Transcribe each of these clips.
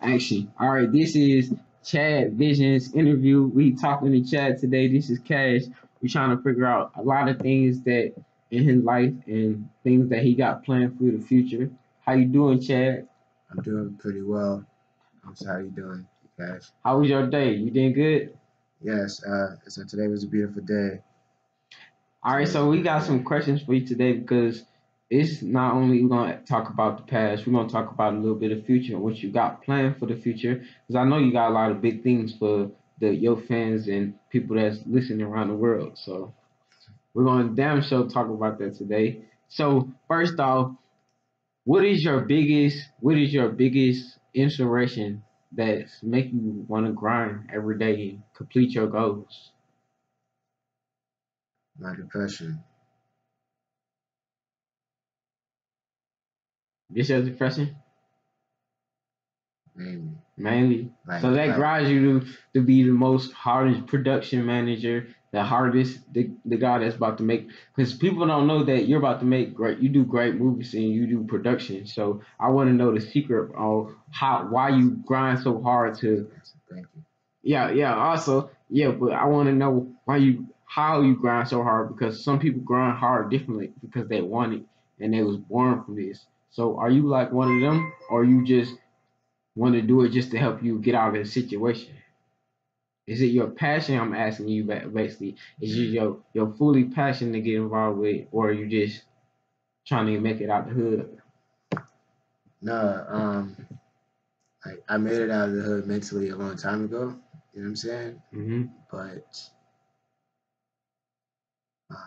Action. All right, this is Chad Vision's interview. We talking to Chad today. This is Cash. We trying to figure out a lot of things that in his life and things that he got planned for the future. How you doing, Chad? I'm doing pretty well. How you doing, guys? How was your day? You doing good? Yes. So today was a beautiful day. All right, so we got some questions for you today because it's not only we're gonna talk about the past, we're gonna talk about a little bit of future and what you got planned for the future. Because I know you got a lot of big things for the your fans and people that's listening around the world. So we're gonna damn sure talk about that today. So first off, what is your biggest inspiration that's make you want to grind every day and complete your goals? My depression, This your depression? mainly. Mainly. Like, So that like, drives you to be the most hardest production manager, the hardest, the guy that's about to make, because people don't know that you're about to make great, you do great movies and you do production. So I want to know the secret of why you grind so hard to, thank you. yeah, also, yeah, but I want to know how you grind so hard because some people grind hard differently because they want it and they was born for this. So are you like one of them or you just want to do it just to help you get out of the situation? Is it your passion? I'm asking you basically. Is it your fully passion to get involved with, or are you just trying to make it out the hood? No, I made it out of the hood mentally a long time ago. You know what I'm saying? Mm-hmm. But um,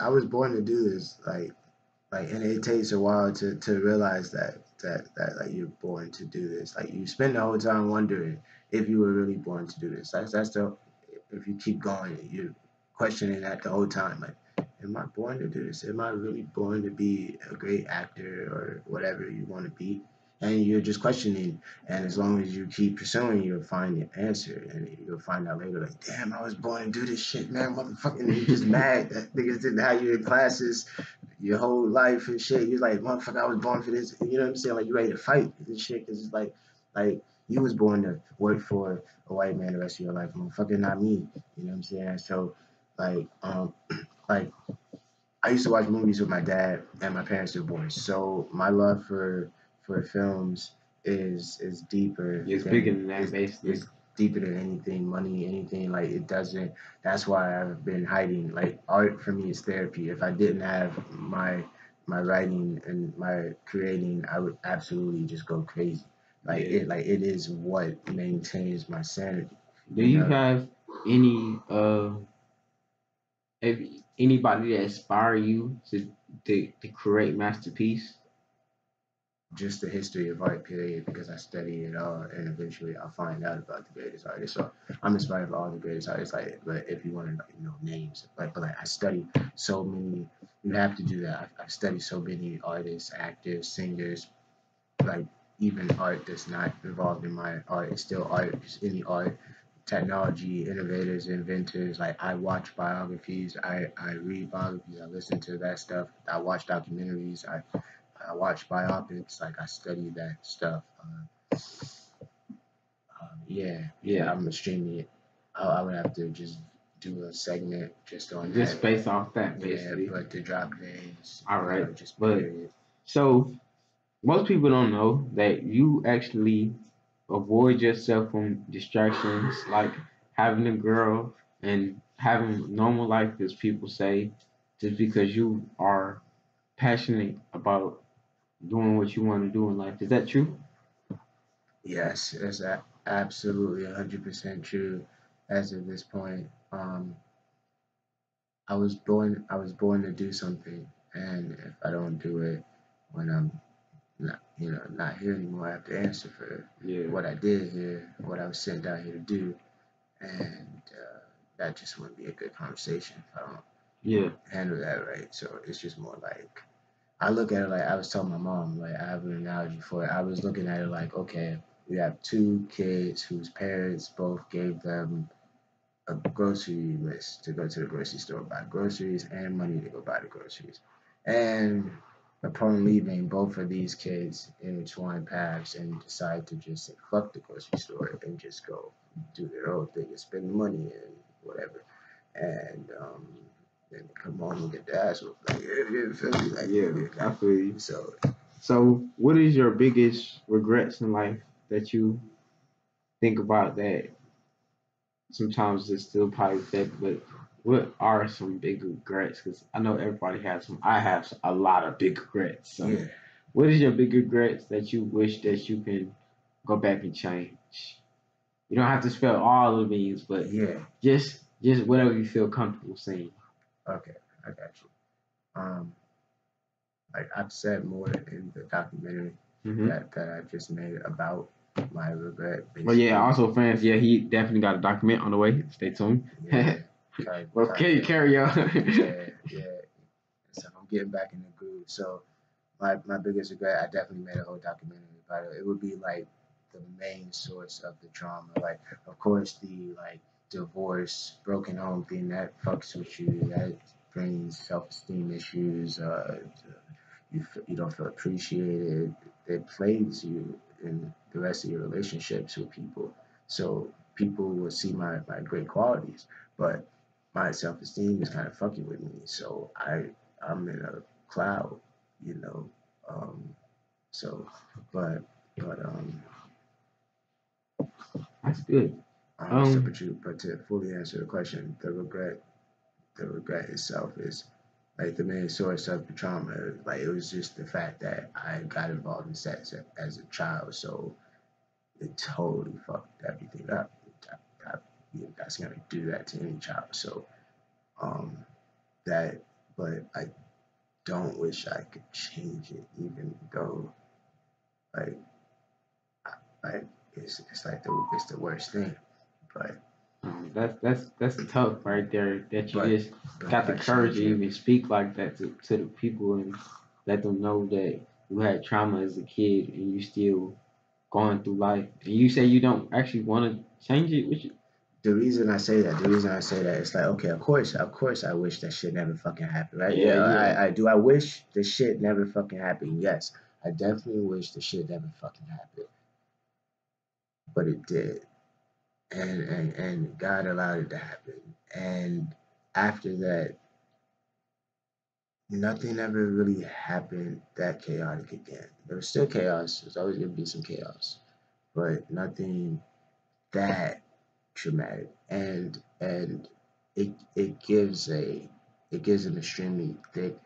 I was born to do this. And it takes a while to realize that like you're born to do this. Like you spend the whole time wondering if you were really born to do this. That's the if you keep going, you're questioning that the whole time. Like, am I born to do this? Am I really born to be a great actor or whatever you want to be? And you're just questioning. And as long as you keep pursuing, you'll find the answer. And you'll find out later, like, damn, I was born to do this shit, man. Motherfucking, and you're just mad that niggas didn't have you in classes your whole life and shit. You're like, motherfucker, I was born for this. You know what I'm saying? Like, you ready to fight this shit because it's like you was born to work for a white man the rest of your life, motherfucker, not me. You know what I'm saying? So, like, like I used to watch movies with my dad and my parents were born. So my love for films is deeper It's bigger than than that, basically. is deeper than anything, money, anything. Like it doesn't. That's why I've been hiding. Like art for me is therapy. If I didn't have my writing and my creating, I would absolutely just go crazy. Like it is what maintains my sanity. Do You you know, have any have anybody that inspire you to create masterpiece? just the history of art period because I study it all and eventually I'll find out about the greatest artists. So I'm inspired by all the greatest artists. Like, but if you want to know names, but I study so many. You have to do that. I've studied so many artists, actors, singers, like even art that's not involved in my art. It's still art. Just any art, technology, innovators, inventors. Like I watch biographies. I read biographies. I listen to that stuff. I watch documentaries. I watch biopics, like I study that stuff. Yeah, Yeah, I'm extremely. I would have to just do a segment just on just that. based off that, Yeah, basically. but to drop names, All right, just but period. so most people don't know that you actually avoid yourself from distractions like having a girl and having normal life, as people say, just because you are passionate about doing what you want to do in life. Is that true? Yes, absolutely 100% true. As of this point, I was born to do something, and if I don't do it when I'm not here anymore, I have to answer for Yeah. what I did here, what I was sent out here to do, and that just wouldn't be a good conversation if I don't Yeah. handle that right. So it's just more like I look at it like I was telling my mom, like I have an analogy for it. I was looking at it like, okay, we have two kids whose parents both gave them a grocery list to go to the grocery store buy groceries and money to go buy the groceries. And upon leaving, both of these kids intertwined paths and decide to just say fuck the grocery store and just go do their own thing and spend money and whatever. And then they come home and get their ass whooped. Like, yeah, feel me? Like, Yeah, I feel you. So So, what is your biggest regrets in life that you think about that sometimes it's still probably that, but what are some big regrets? Because I know everybody has some. I have a lot of big regrets. So, yeah, what is your big regrets that you wish that you can go back and change? You don't have to spell all the means, but yeah. just whatever you feel comfortable saying. Okay, I got you. Um, like I've said more in the documentary Mm-hmm. that I just made about my regret, Well, yeah. basically. Also, friends, yeah, he definitely got a document on the way. Stay tuned. Yeah, kind, Well, kind can you of. carry on? Yeah. So I'm getting back in the groove. So my biggest regret, I definitely made a whole documentary about it. It would be like the main source of the trauma. Like, of course, the like divorce, broken home thing that fucks with you. That brings self-esteem issues. You don't feel appreciated. It plagues you in the rest of your relationships with people. So people will see my great qualities, but my self-esteem is kind of fucking with me. So I'm in a cloud, you know. Um, so, but but That's good. so Um, but to fully answer the question, the regret itself is like the main source of the trauma. Like it was just the fact that I got involved in sex as a child, so it totally fucked everything up. I, I, that's gonna do that to any child. So um, that, but I don't wish I could change it, even though like like it's like it's the worst thing. But that's tough right there. That you but just but got if the I courage change to it, even speak like that to the people and let them know that you had trauma as a kid and you still going through life. And you say you don't actually want to change it, which the reason I say that, it's like, okay, of course, I wish that shit never fucking happened, right? yeah, Yeah, yeah. I do. I wish the shit never fucking happened. Yes, I definitely wish the shit never fucking happened, but it did, and God allowed it to happen. And after that, nothing ever really happened that chaotic again. There was still chaos. There's always gonna be some chaos, but nothing that traumatic. And it gives an extremely thick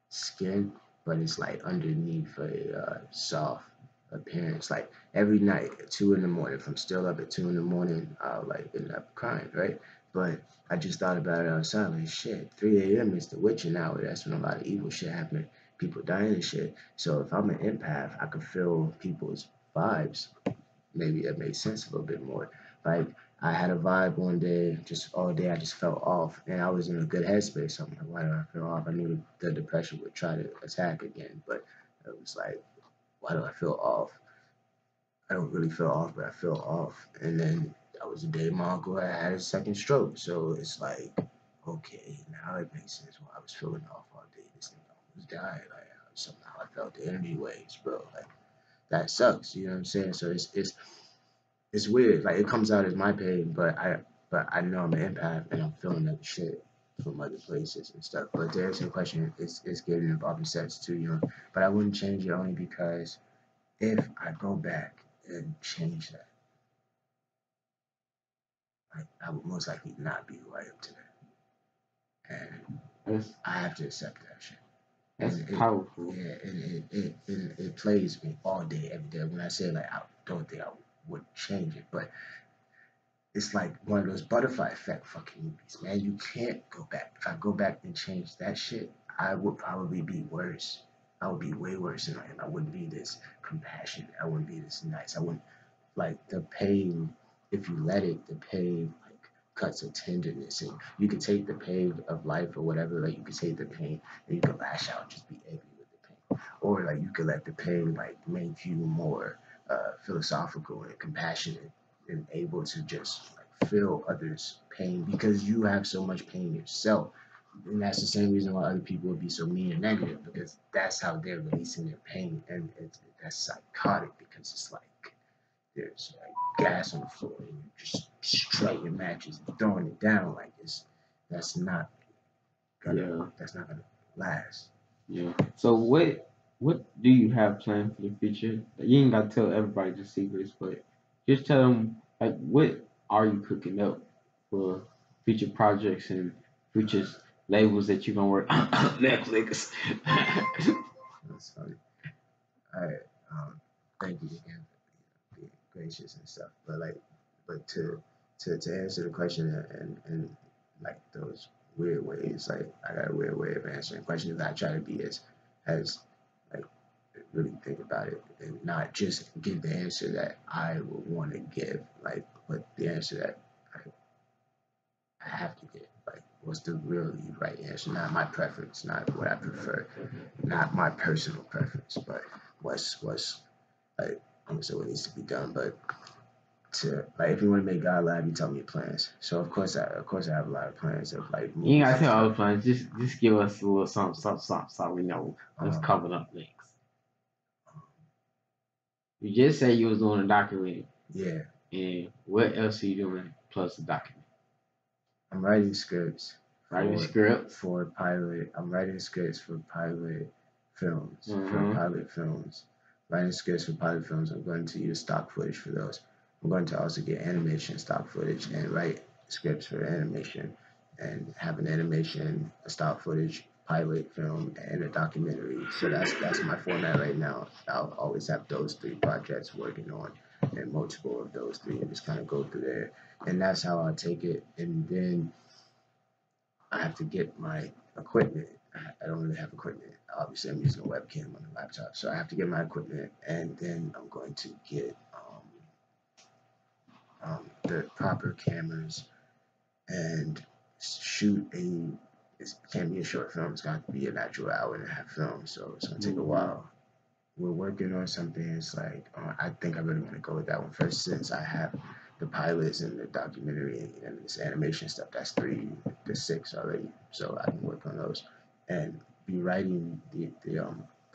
skin, but it's like underneath a soft appearance. Like every night at 2 in the morning, if I'm still up at 2 in the morning, I'll like end up crying, right? But I just thought about it outside, like shit, 3 a.m. is the witching hour. That's when a lot of evil shit happening, people dying and shit. So if I'm an empath, I could feel people's vibes. Maybe that made sense a little bit more. Like I had a vibe one day, just all day I just felt off, and I was in a good headspace. So I'm like, why do I feel off? I knew the depression would try to attack again, but it was like, why do I feel off? I don't really feel off, but I feel off. And then that was the day my uncle had a second stroke. So it's like, okay, now it makes sense why I was feeling off all day. This nigga almost died. Like somehow I felt the energy waves, bro. Like that sucks. You know what I'm saying? So it's weird. Like it comes out as my pain, but I know I'm an empath and I'm feeling other shit from other places and stuff. But to answer your question, it's getting involved in sex too young. But I wouldn't change it only because if I go back and change that, I would most likely not be who I am today. And That's I have to accept that shit. that's And powerful. yeah, and it plays me all day, every day. When I say like I don't think I would change it, but it's like one of those butterfly effect fucking movies, man. You can't go back. If I go back and change that shit, I would probably be worse. I would be way worse than I am. I wouldn't be this compassionate. I wouldn't be this nice. I wouldn't like the pain. If you let it, the pain like cuts a tenderness, and you can take the pain of life or whatever. Like you can take the pain and you can lash out, and just be angry with the pain, or like you could let the pain like make you more philosophical and compassionate and able to just like feel others' pain because you have so much pain yourself. And that's the same reason why other people would be so mean and negative, because that's how they're releasing their pain, and that's psychotic because it's like there's like gas on the floor and you're just striking matches and throwing it down like it's that's not Yeah. that's not gonna last. Yeah. So what do you have planned for the future? You ain't gotta tell everybody the secrets, but just tell them like what are you cooking up for future projects and future labels that you're gonna work on Netflix. That's funny. All right. Thank you again for being gracious and stuff. But like, but to answer the question and like those weird ways, like I got a weird way of answering questions. I try to be as like really think about it and not just give the answer that I would want to give, like, but the answer that I have to give. Like, what's the really right answer? Not my preference, not what I prefer, not my personal preference, but what's like I'm gonna say what needs to be done. But to like, if you want to make God laugh, you tell me your plans. So of course I have a lot of plans of like You ain't movies gotta and tell all stuff. the plans. Just give us a little something, so we know what's Um, coming up next. You just say you was doing a documentary, yeah, and what else are you doing plus the documentary? I'm writing scripts Writing for scripts. pilot. I'm writing scripts for pilot films. For Mm-hmm. pilot films, writing scripts for pilot films. I'm going to use stock footage for those. I'm going to also get animation stock footage and write scripts for animation, and have an animation, a stock footage pilot film, and a documentary. So that's my format right now. I'll always have those three projects working on, and multiple of those three, and just kind of go through there. And that's how I take it. And then I have to get my equipment. I don't really have equipment. Obviously, I'm using a webcam on the laptop, so I have to get my equipment, and then I'm going to get the proper cameras and shoot a. It can't be a short film. It's got to be an actual hour and a half film, so it's gonna take a Mm-hmm. while. We're working on something. It's like I think I really want to go with that one first, since I have the pilots and the documentary and this animation stuff. That's three to six already, so I can work on those and be writing the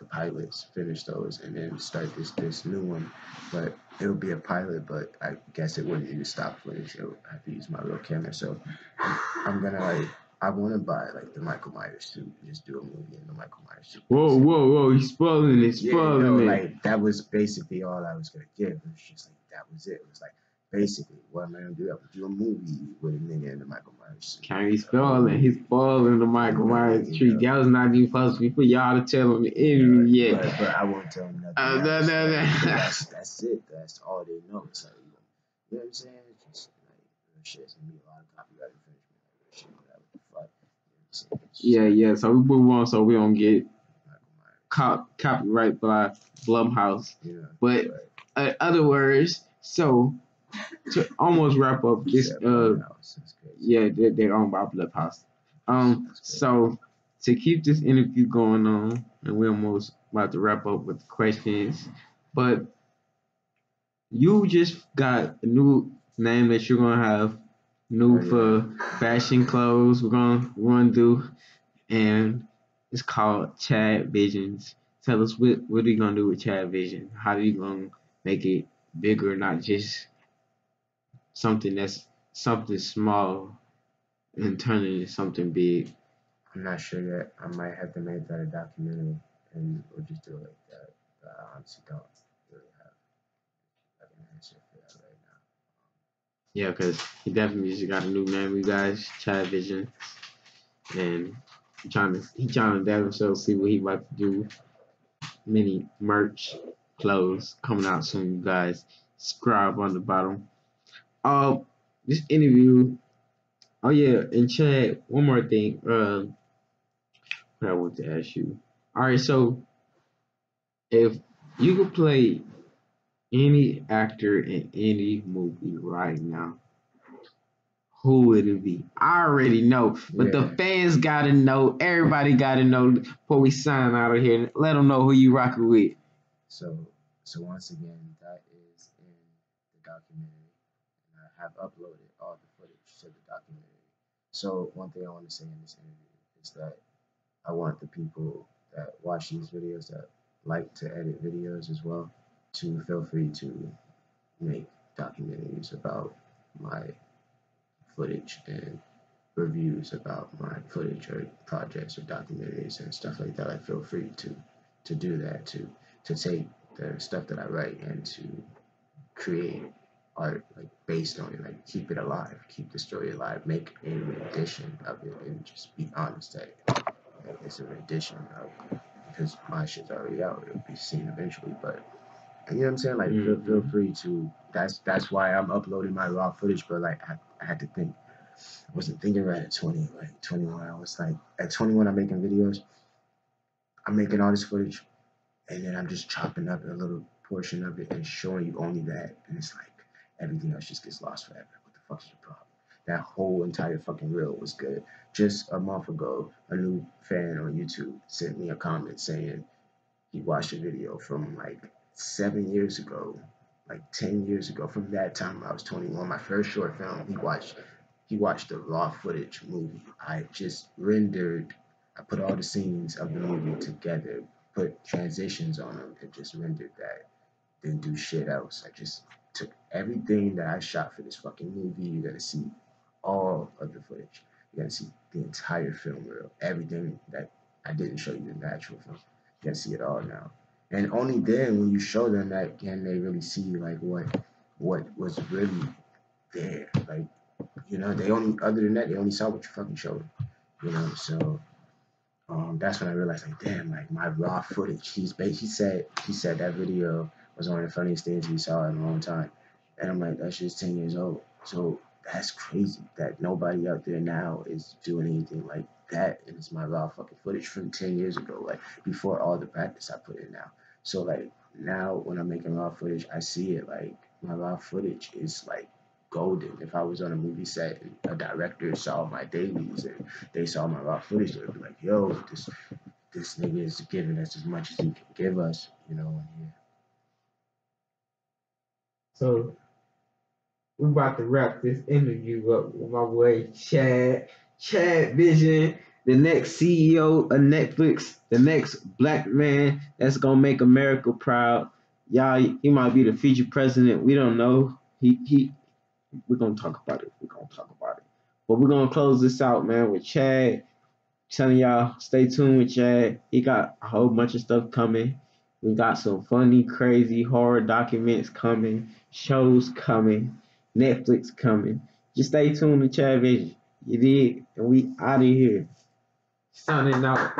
pilots, finish those, and then start this new one. But it'll be a pilot, but I guess it wouldn't use stock footage. It would have to use my real camera. So I'm gonna like I want to buy like the Michael Myers suit, and just do a movie in the Michael Myers suit, Whoa, basically. whoa, whoa! You spoiling it, Yeah, no, spoiling it. like that was basically all I was gonna give. It was just like that was it. It was like basically what am I gonna do? I would do a movie with a nigga in the Michael Myers suit. Can he A spoiling? He's movie. spoiling the I Michael know, Myers you treat. know, That was not even supposed to be for y'all to tell on the you know, interview yet. but I won't tell them nothing No, else. no, Like, no. but that's it. That's all they know. It's like you know what I'm saying? It's just like real shit. It's gonna be a lot of copyright infringement, like real shit, whatever the fuck. You know what I'm saying? It's just Yeah, like yeah. So we move on, so we don't get Michael Myers. copyright by Blumhouse. You know, But but other words, so to almost wrap up he this, said Blumhouse. That's crazy. yeah, they're owned by Blumhouse. That's crazy. So to keep this interview going on, and we're almost about to wrap up with the questions, but you just got a new name that you're gonna have new Oh yeah. for fashion clothes. We're gonna do, and it's called Chad Visions. Tell us what are you gonna do with Chad Vision? How are you gonna make it bigger, not just something that's something small and turn it into something big? I'm not sure yet. I might have to make that a documentary, and we'll just do it like that. But I honestly don't really have like an answer for that right now. Yeah, because he definitely just got a new name, you guys, Chad Vision, and he trying to adapt himself, see what he about to do. Many merch, clothes coming out soon, you guys. Subscribe on the bottom. Uh, this interview. Oh yeah, and Chad, one more thing. What I want to ask you. All right, so if you could play any actor in any movie right now, who would it be? I already know, but the Yeah. fans gotta know. Everybody gotta know before we sign out of here. Let them know who you rocking with. So once again, that is in the documentary, and I have uploaded all the footage to the documentary. So one thing I want to say in this interview is that I want the people that watch these videos that like to edit videos as well to feel free to make documentaries about my footage and reviews about my footage or projects or documentaries and stuff like that. I feel free to do that, to take the stuff that I write and to create art like based on it, like keep it alive, keep the story alive, make a rendition of it, and just be honest that like, it's a rendition of, because my shit's already out, it'll be seen eventually, but you know what I'm saying? Like feel free to. That's why I'm uploading my raw footage. But like I had to think. I wasn't thinking right at 20, like 21. I was like at 21, I'm making videos. I'm making all this footage, and then I'm just chopping up a little portion of it and showing you only that, and it's like everything else just gets lost forever. What the fuck is the problem? That whole entire fucking reel was good. Just a month ago, a new fan on YouTube sent me a comment saying he watched a video from like 7 years ago, like 10 years ago. From that time, I was 21. My first short film, he watched the raw footage movie. I just rendered. I put all the scenes of the movie together, put transitions on them, and just rendered that. Didn't do shit else. I just took everything that I shot for this fucking movie. You're gonna see all of the footage. You're gonna see the entire film reel. Everything that I didn't show you in the actual film. You're gonna see it all now. And only then, when you show them that, can they really see like what was really there. Like, they only, other than that, they only saw what you fucking showed them. So that's when I realized, like, damn, like my raw footage. He said that video was one of the funniest things he saw in a long time, and I'm like, that's just 10 years old. So that's crazy that nobody out there now is doing anything like that, and it's my raw fucking footage from 10 years ago, like before all the practice I put in now. So like now when I'm making raw footage, I see it like my raw footage is like golden. If I was on a movie set and a director saw my dailies and they saw my raw footage, they would be like, "Yo, this nigga is giving us as much as he can give us," And yeah. So we about to wrap this interview up with my boy Chad Vision, the next CEO of Netflix, the next black man that's gonna make America proud. Y'all, he might be the future president. We don't know. We're gonna talk about it. We're gonna talk about it. But we're gonna close this out, man, with Chad. Telling y'all, stay tuned with Chad. He got a whole bunch of stuff coming. We got some funny, crazy horror documents coming, shows coming, Netflix coming. Just stay tuned to Chad Vision. You did, and we out of here. Signing out.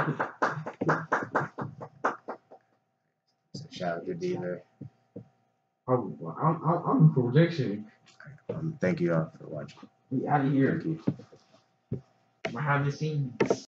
So shout out to DIVA. I'm projection. Thank you all for watching. We out of here. Thank you. Behind the scenes.